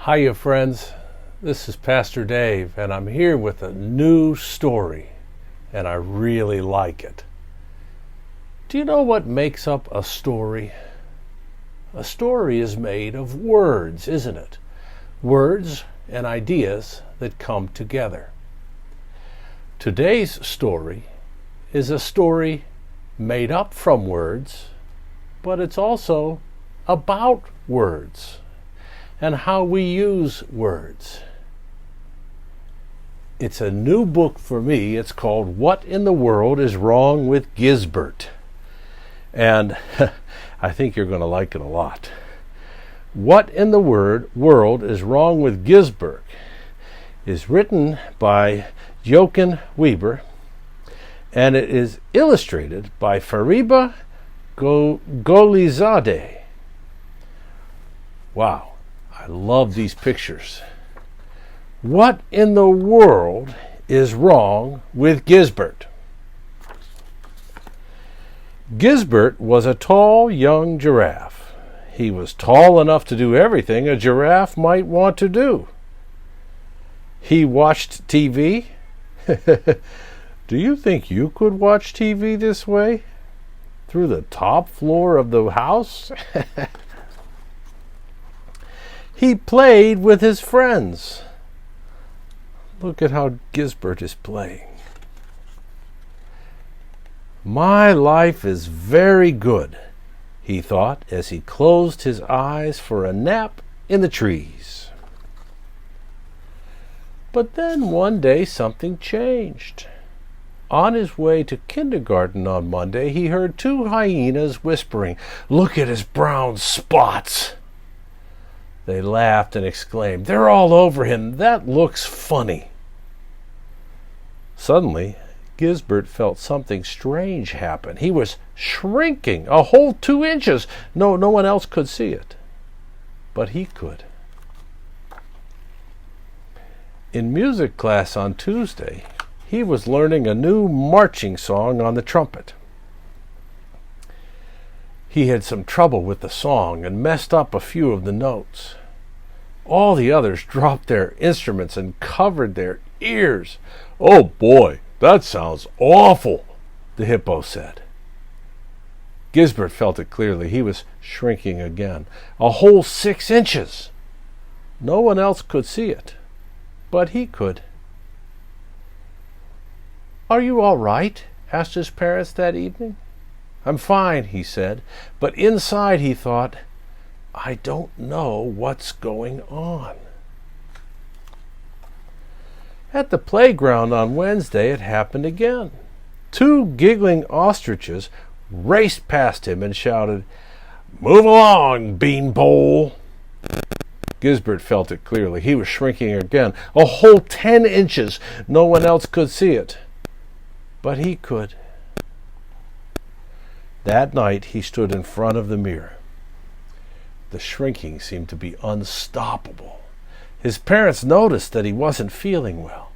Hiya friends, this is Pastor Dave and I'm here with a new story and I really like it. Do you know what makes up a story? A story is made of words, isn't it? Words and ideas that come together. Today's story is a story made up from words, but it's also about words and how we use words. It's a new book for me. It's called What in the World is Wrong with Gisbert? And I think you're going to like it a lot. What in the World is Wrong with Gisbert is written by Jochen Weeber, and it is illustrated by Weeber Golizade. Wow, I love these pictures. What in the world is wrong with Gisbert? Gisbert was a tall young giraffe. He was tall enough to do everything a giraffe might want to do. He watched TV. Do you think you could watch TV this way? Through the top floor of the house? He played with his friends. Look at how Gisbert is playing. My life is very good, he thought as he closed his eyes for a nap in the trees. But then one day something changed. On his way to kindergarten on Monday, he heard two hyenas whispering, "Look at his brown spots." They laughed and exclaimed, "They're all over him. That looks funny." Suddenly, Gisbert felt something strange happen. He was shrinking a whole 2 inches. No one else could see it, but he could. In music class on Tuesday, he was learning a new marching song on the trumpet. He had some trouble with the song and messed up a few of the notes. All the others dropped their instruments and covered their ears. "Oh boy, that sounds awful," the hippo said. Gisbert felt it clearly. He was shrinking again, a whole 6 inches. No one else could see it, but he could. "Are you all right?" asked his parents that evening. "I'm fine," he said, but inside he thought, "I don't know what's going on." At the playground on Wednesday, it happened again. 2 giggling ostriches raced past him and shouted, "Move along, beanpole." Gisbert felt it clearly. He was shrinking again, a whole 10 inches. No one else could see it, but he could. That night, he stood in front of the mirror. The shrinking seemed to be unstoppable. His parents noticed that he wasn't feeling well.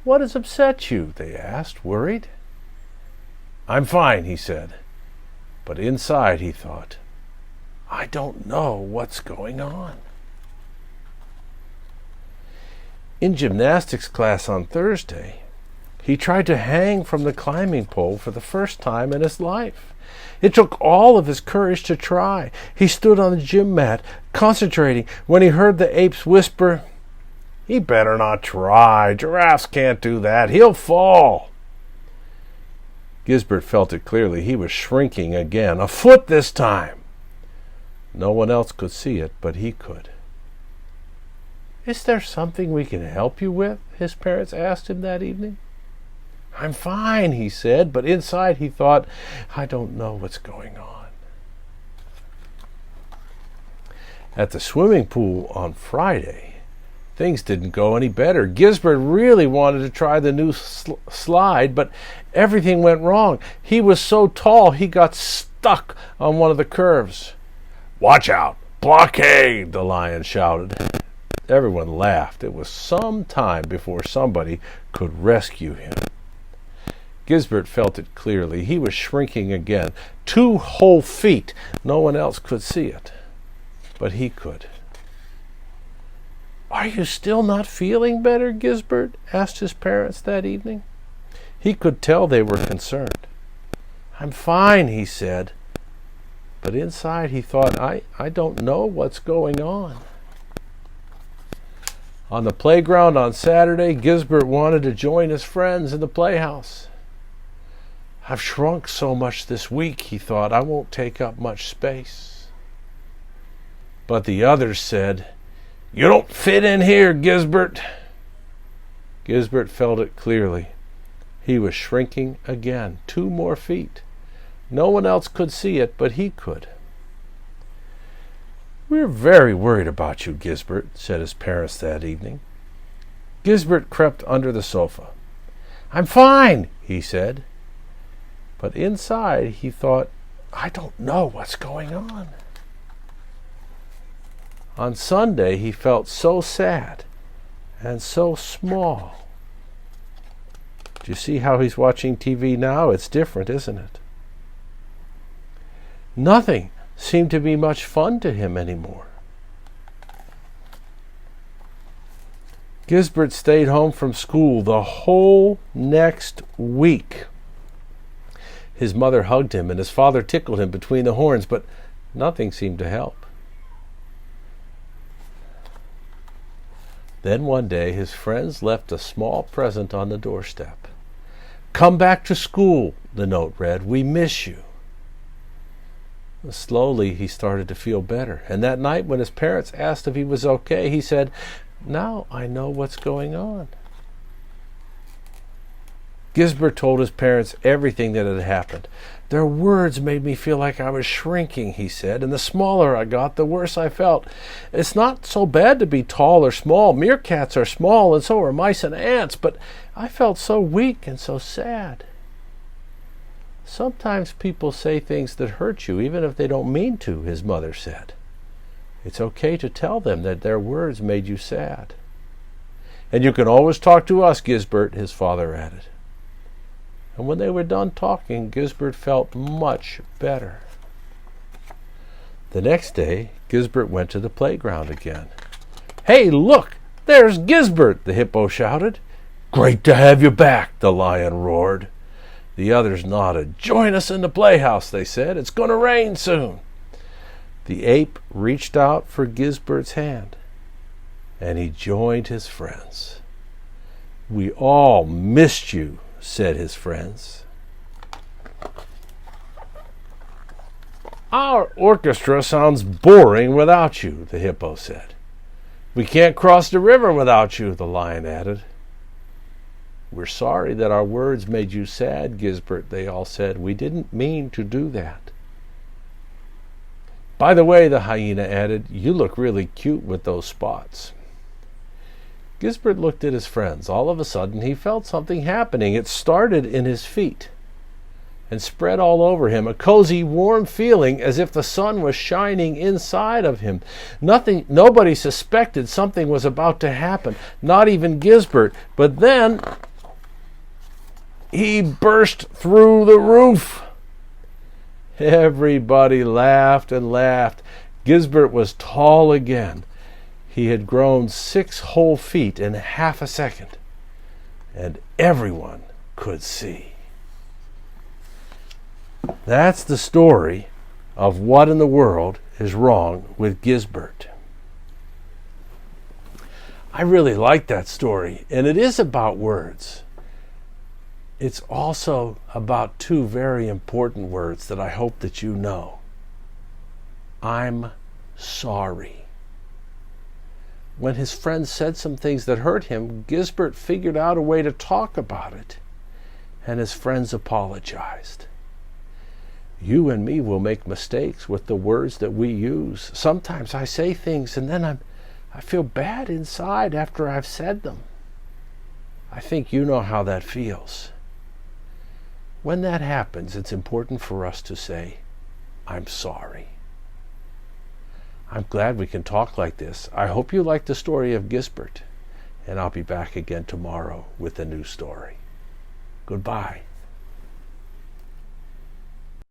"What has upset you?" they asked, worried. "I'm fine," he said. But inside he thought, "I don't know what's going on." In gymnastics class on Thursday, he tried to hang from the climbing pole for the first time in his life. It took all of his courage to try. He stood on the gym mat, concentrating, when he heard the apes whisper, "He better not try. Giraffes can't do that. He'll fall." Gisbert felt it clearly. He was shrinking again, a foot this time. No one else could see it, but he could. "Is there something we can help you with?" his parents asked him that evening. "I'm fine," he said, but inside he thought, "I don't know what's going on." At the swimming pool on Friday, things didn't go any better. Gisbert really wanted to try the new slide, but everything went wrong. He was so tall, he got stuck on one of the curves. "Watch out! Blockade!" the lion shouted. Everyone laughed. It was some time before somebody could rescue him. Gisbert felt it clearly. He was shrinking again. 2 whole feet. No one else could see it, but he could. "Are you still not feeling better, Gisbert?" asked his parents that evening. He could tell they were concerned. "I'm fine," he said. But inside he thought, I don't know what's going on. On the playground on Saturday, Gisbert wanted to join his friends in the playhouse. "I've shrunk so much this week," he thought, "I won't take up much space." But the others said, "You don't fit in here, Gisbert." Gisbert felt it clearly. He was shrinking again, 2 more feet. No one else could see it, but he could. "We're very worried about you, Gisbert," said his parents that evening. Gisbert crept under the sofa. "I'm fine," he said. But inside he thought, I don't know what's going on. On Sunday he felt so sad and so small. Do you see how he's watching TV now? It's different, isn't it? Nothing seemed to be much fun to him anymore. Gisbert stayed home from school the whole next week. His mother hugged him and his father tickled him between the horns, but nothing seemed to help. Then one day his friends left a small present on the doorstep. "Come back to school," the note read. "We miss you." Slowly he started to feel better, and that night when his parents asked if he was okay, he said, "Now I know what's going on." Gisbert told his parents everything that had happened. "Their words made me feel like I was shrinking," he said, "and the smaller I got, the worse I felt. It's not so bad to be tall or small. Meerkats are small, and so are mice and ants, but I felt so weak and so sad." "Sometimes people say things that hurt you, even if they don't mean to," his mother said. "It's okay to tell them that their words made you sad." "And you can always talk to us, Gisbert," his father added. And when they were done talking, Gisbert felt much better. The next day, Gisbert went to the playground again. "Hey, look! There's Gisbert!" the hippo shouted. "Great to have you back!" the lion roared. The others nodded. "Join us in the playhouse," they said. "It's going to rain soon." The ape reached out for Gisbert's hand, and he joined his friends. "We all missed you," said his friends. "Our orchestra sounds boring without you," the hippo said. "We can't cross the river without you," the lion added. "We're sorry that our words made you sad, Gisbert," they all said. "We didn't mean to do that." "By the way," the hyena added, "you look really cute with those spots." Gisbert looked at his friends. All of a sudden he felt something happening. It started in his feet and spread all over him, a cozy, warm feeling as if the sun was shining inside of him. Nobody suspected something was about to happen, not even Gisbert. But then he burst through the roof. Everybody laughed and laughed. Gisbert was tall again. He had grown 6 whole feet in half a second, and everyone could see. That's the story of what in the world is wrong with Gisbert. I really like that story, and it is about words. It's also about 2 very important words that I hope that you know. I'm sorry. When his friends said some things that hurt him, Gisbert figured out a way to talk about it, and his friends apologized. You and me will make mistakes with the words that we use. Sometimes I say things and then I feel bad inside after I've said them. I think you know how that feels. When that happens, it's important for us to say, I'm sorry. I'm glad we can talk like this. I hope you like the story of Gisbert, and I'll be back again tomorrow with a new story. Goodbye.